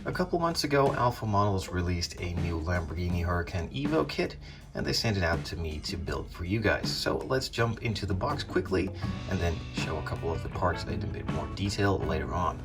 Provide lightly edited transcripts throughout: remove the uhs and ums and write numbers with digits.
A couple months ago, Alpha Models released a new Lamborghini Huracan EVO kit, and they sent it out to me to build for you guys. So let's jump into the box quickly and then show a couple of the parts in a bit more detail later on.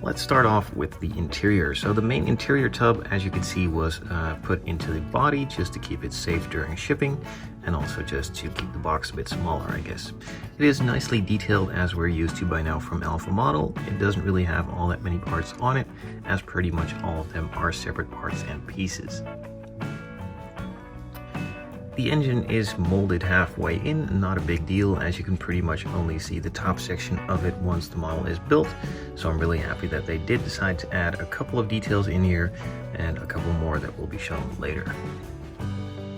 Let's start off with the interior. So the main interior tub, as you can see, was put into the body just to keep it safe during shipping, and also just to keep the box a bit smaller, I guess. It is nicely detailed as we're used to by now from Alpha Model. It doesn't really have all that many parts on it, as pretty much all of them are separate parts and pieces. The engine is molded halfway in, not a big deal, as you can pretty much only see the top section of it once the model is built, so I'm really happy that they did decide to add a couple of details in here and a couple more that will be shown later.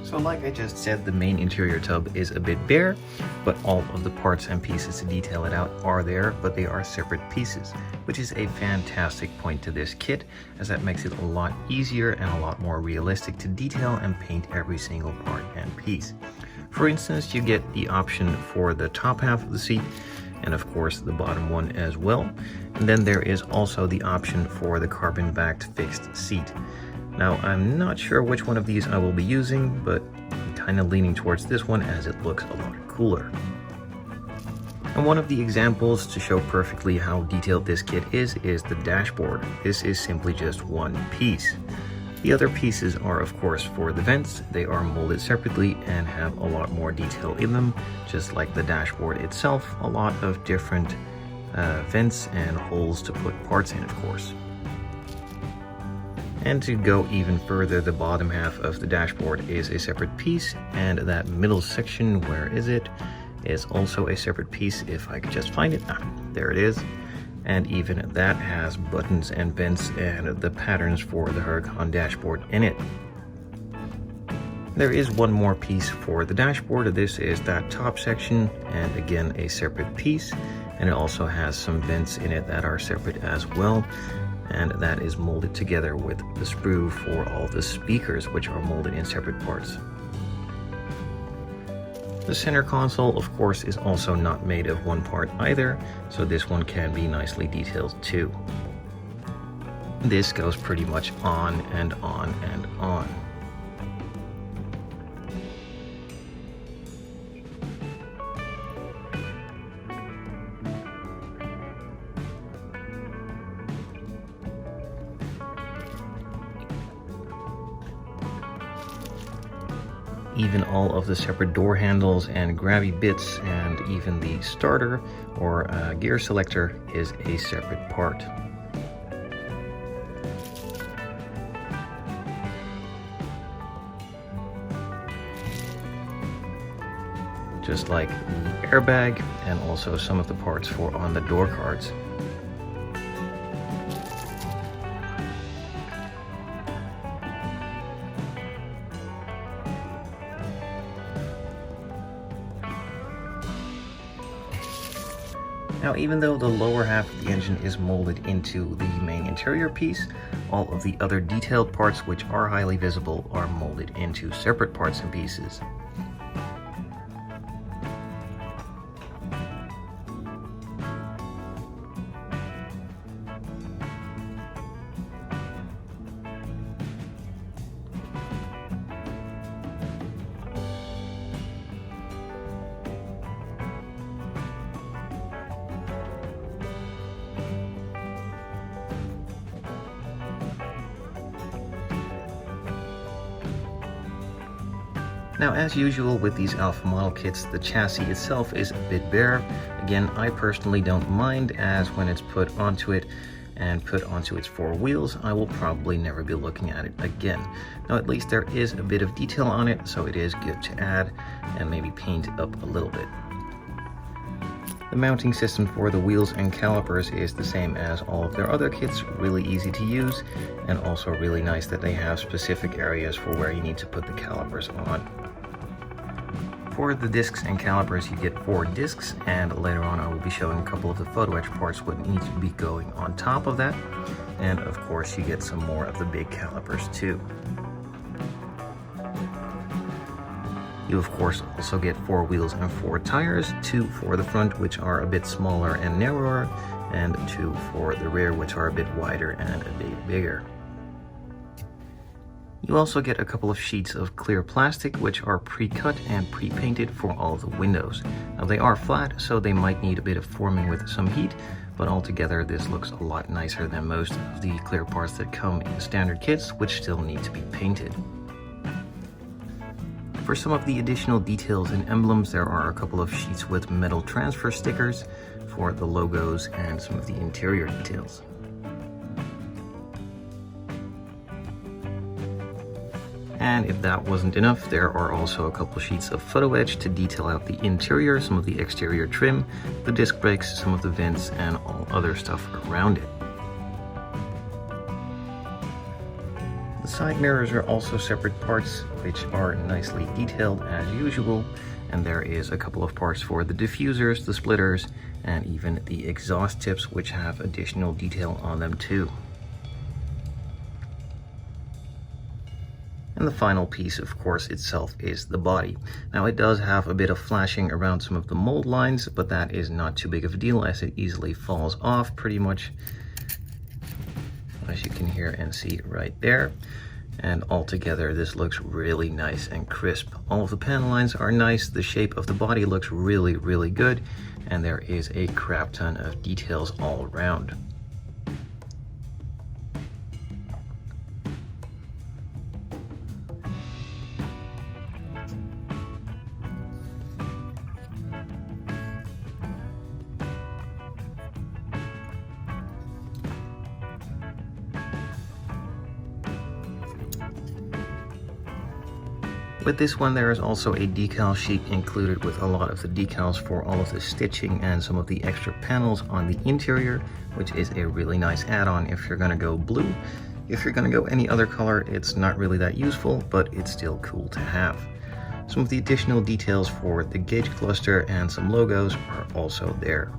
So like I just said, the main interior tub is a bit bare, but all of the parts and pieces to detail it out are there, but they are separate pieces, which is a fantastic point to this kit, as that makes it a lot easier and a lot more realistic to detail and paint every single part and piece. For instance, you get the option for the top half of the seat, and of course the bottom one as well. And then there is also the option for the carbon-backed fixed seat. Now, I'm not sure which one of these I will be using, but I'm kind of leaning towards this one as it looks a lot cooler. And one of the examples to show perfectly how detailed this kit is the dashboard. This is simply just one piece. The other pieces are of course for the vents. They are molded separately and have a lot more detail in them, just like the dashboard itself. A lot of different vents and holes to put parts in, of course. And to go even further, the bottom half of the dashboard is a separate piece, and that middle section, where is it, is also a separate piece. If I could just find it, there it is. And even that has buttons and vents and the patterns for the Huracan dashboard in it. There is one more piece for the dashboard. This is that top section, and again a separate piece, and it also has some vents in it that are separate as well. And that is molded together with the sprue for all the speakers, which are molded in separate parts. The center console, of course, is also not made of one part either, so this one can be nicely detailed too. This goes pretty much on and on and on. Even all of the separate door handles and grabby bits, and even the starter or gear selector is a separate part. Just like the airbag and also some of the parts for on the door cards. Now, even though the lower half of the engine is molded into the main interior piece, all of the other detailed parts, which are highly visible, are molded into separate parts and pieces. Now, as usual with these Alpha model kits, the chassis itself is a bit bare. Again, I personally don't mind, as when it's put onto it and put onto its four wheels, I will probably never be looking at it again. Now, at least there is a bit of detail on it, so it is good to add and maybe paint it up a little bit. The mounting system for the wheels and calipers is the same as all of their other kits, really easy to use, and also really nice that they have specific areas for where you need to put the calipers on. For the discs and calipers, you get 4 discs, and later on I will be showing a couple of the photo etch parts what needs to be going on top of that. And of course you get some more of the big calipers too. You of course also get 4 wheels and 4 tires, 2 for the front, which are a bit smaller and narrower, and 2 for the rear, which are a bit wider and a bit bigger. You also get a couple of sheets of clear plastic, which are pre-cut and pre-painted for all of the windows. Now, they are flat, so they might need a bit of forming with some heat, but altogether this looks a lot nicer than most of the clear parts that come in standard kits, which still need to be painted. For some of the additional details and emblems, there are a couple of sheets with metal transfer stickers for the logos and some of the interior details. And if that wasn't enough, there are also a couple sheets of photo etch to detail out the interior, some of the exterior trim, the disc brakes, some of the vents, and all other stuff around it. The side mirrors are also separate parts, which are nicely detailed as usual, and there is a couple of parts for the diffusers, the splitters, and even the exhaust tips, which have additional detail on them too. And the final piece, of course, itself is the body. Now, it does have a bit of flashing around some of the mold lines, but that is not too big of a deal, as it easily falls off pretty much, as you can hear and see right there. And altogether, this looks really nice and crisp. All of the panel lines are nice, the shape of the body looks really, really good, and there is a crap ton of details all around. With this one, there is also a decal sheet included with a lot of the decals for all of the stitching and some of the extra panels on the interior, which is a really nice add-on if you're going to go blue. If you're going to go any other color, it's not really that useful, but it's still cool to have. Some of the additional details for the gauge cluster and some logos are also there.